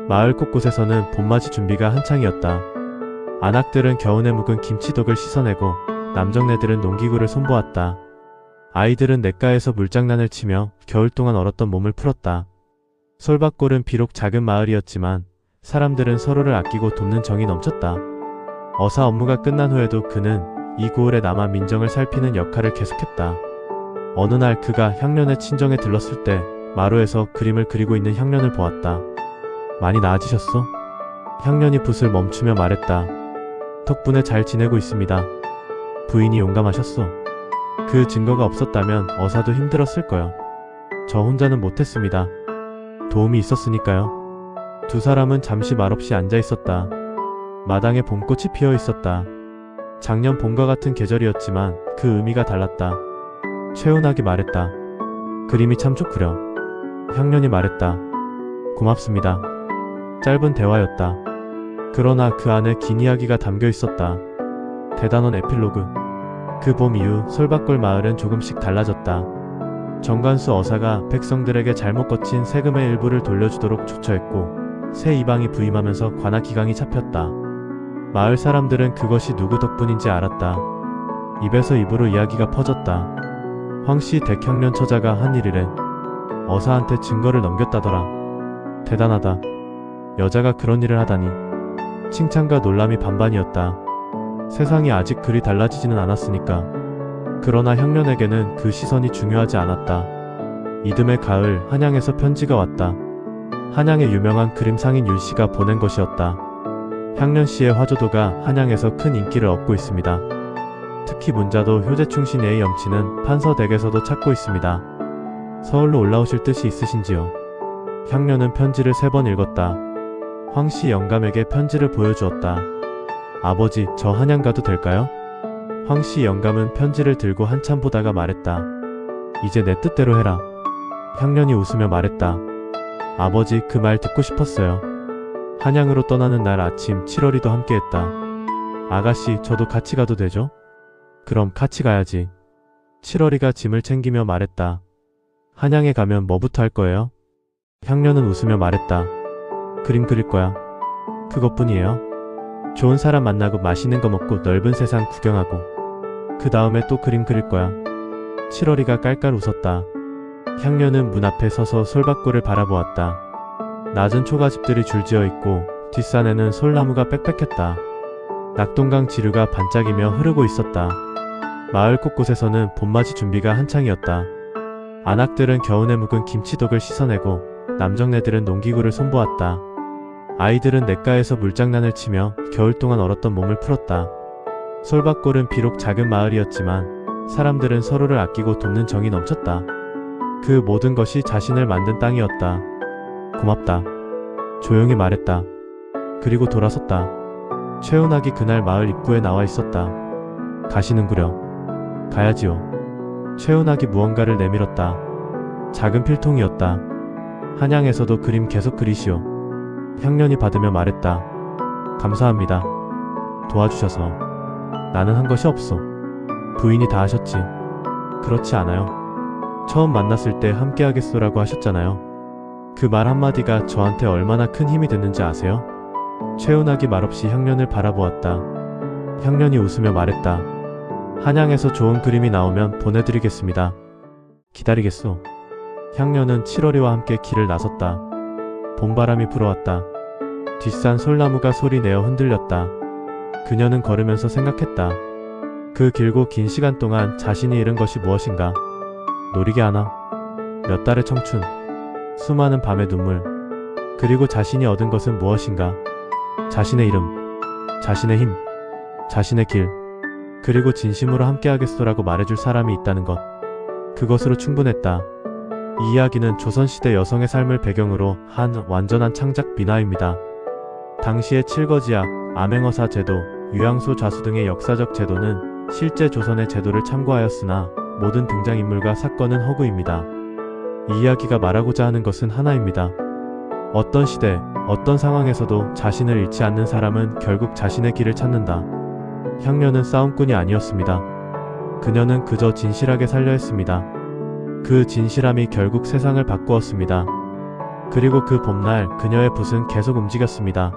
마을 곳곳에서는 봄맞이 준비가 한창이었다. 안악들은 겨우내 묵은 김치독을 씻어내고 남정네들은 농기구를 손보았다. 아이들은 냇가에서 물장난을 치며 겨울 동안 얼었던 몸을 풀었다. 솔밭골은 비록 작은 마을이었지만 사람들은 서로를 아끼고 돕는 정이 넘쳤다. 어사 업무가 끝난 후에도 그는 이 고을에 남아 민정을 살피는 역할을 계속했다. 어느 날 그가 향년의 친정에 들렀을 때 마루에서 그림을 그리고 있는 향년을 보았다. 많이 나아지셨어? 향년이 붓을 멈추며 말했다. 덕분에 잘 지내고 있습니다. 부인이 용감하셨어. 그 증거가 없었다면 어사도 힘들었을 거요. 저 혼자는 못했습니다. 도움이 있었으니까요. 두 사람은 잠시 말없이 앉아 있었다. 마당에 봄꽃이 피어 있었다. 작년 봄과 같은 계절이었지만 그 의미가 달랐다. 최은학이 말했다. 그림이 참 좋구려. 향년이 말했다. 고맙습니다. 짧은 대화였다. 그러나 그 안에 긴 이야기가 담겨 있었다. 대단원 에필로그. 그 봄 이후 솔밭골 마을은 조금씩 달라졌다. 정관수 어사가 백성들에게 잘못 거친 세금의 일부를 돌려주도록 조처했고 새 이방이 부임하면서 관아 기강이 잡혔다. 마을 사람들은 그것이 누구 덕분인지 알았다. 입에서 입으로 이야기가 퍼졌다. 황씨 댁향년 처자가 한 일이래. 어사한테 증거를 넘겼다더라. 대단하다. 여자가 그런 일을 하다니. 칭찬과 놀람이 반반이었다. 세상이 아직 그리 달라지지는 않았으니까. 그러나 향년에게는 그 시선이 중요하지 않았다. 이듬해 가을 한양에서 편지가 왔다. 한양의 유명한 그림 상인 윤씨가 보낸 것이었다. 향년씨의 화조도가 한양에서 큰 인기를 얻고 있습니다. 특히 문자도 효제충신 A의 염치는 판서댁에서도 찾고 있습니다. 서울로 올라오실 뜻이 있으신지요? 향년은 편지를 3번 읽었다. 황씨 영감에게 편지를 보여주었다. 아버지, 저 한양 가도 될까요? 황씨 영감은 편지를 들고 한참 보다가 말했다. 이제 내 뜻대로 해라. 향년이 웃으며 말했다. 아버지, 그 말 듣고 싶었어요. 한양으로 떠나는 날 아침 7월이도 함께했다. 아가씨, 저도 같이 가도 되죠? 그럼 같이 가야지. 7월이가 짐을 챙기며 말했다. 한양에 가면 뭐부터 할 거예요? 향년은 웃으며 말했다. 그림 그릴 거야. 그것뿐이에요. 좋은 사람 만나고 맛있는 거 먹고 넓은 세상 구경하고 그 다음에 또 그림 그릴 거야. 7월이가 깔깔 웃었다. 향년은 문 앞에 서서 솔밭골을 바라보았다. 낮은 초가집들이 줄지어 있고 뒷산에는 솔나무가 빽빽했다. 낙동강 지류가 반짝이며 흐르고 있었다. 마을 곳곳에서는 봄맞이 준비가 한창이었다. 안악들은 겨우내 묵은 김치독을 씻어내고 남정네들은 농기구를 손보았다. 아이들은 냇가에서 물장난을 치며 겨울 동안 얼었던 몸을 풀었다. 솔밭골은 비록 작은 마을이었지만 사람들은 서로를 아끼고 돕는 정이 넘쳤다. 그 모든 것이 자신을 만든 땅이었다. 고맙다. 조용히 말했다. 그리고 돌아섰다. 최은학이 그날 마을 입구에 나와 있었다. 가시는구려. 가야지요. 최은학이 무언가를 내밀었다. 작은 필통이었다. 한양에서도 그림 계속 그리시오. 향년이 받으며 말했다. 감사합니다. 도와주셔서. 나는 한 것이 없어. 부인이 다 하셨지. 그렇지 않아요. 처음 만났을 때 함께 하겠소라고 하셨잖아요. 그 말 한마디가 저한테 얼마나 큰 힘이 됐는지 아세요? 최은학이 말없이 향년을 바라보았다. 향년이 웃으며 말했다. 한양에서 좋은 그림이 나오면 보내드리겠습니다. 기다리겠소. 향년은 7월이와 함께 길을 나섰다. 봄바람이 불어왔다. 뒷산 솔나무가 소리내어 흔들렸다. 그녀는 걸으면서 생각했다. 그 길고 긴 시간 동안 자신이 잃은 것이 무엇인가? 노리게 하나? 몇 달의 청춘, 수많은 밤의 눈물, 그리고 자신이 얻은 것은 무엇인가? 자신의 이름, 자신의 힘, 자신의 길, 그리고 진심으로 함께하겠소라고 말해줄 사람이 있다는 것. 그것으로 충분했다. 이 이야기는 조선시대 여성의 삶을 배경으로 한 완전한 창작 민화입니다. 당시의 칠거지약, 암행어사 제도, 유양소 좌수 등의 역사적 제도는 실제 조선의 제도를 참고하였으나 모든 등장인물과 사건은 허구입니다. 이 이야기가 말하고자 하는 것은 하나입니다. 어떤 시대, 어떤 상황에서도 자신을 잃지 않는 사람은 결국 자신의 길을 찾는다. 향년은 싸움꾼이 아니었습니다. 그녀는 그저 진실하게 살려 했습니다. 그 진실함이 결국 세상을 바꾸었습니다. 그리고 그 봄날 그녀의 붓은 계속 움직였습니다.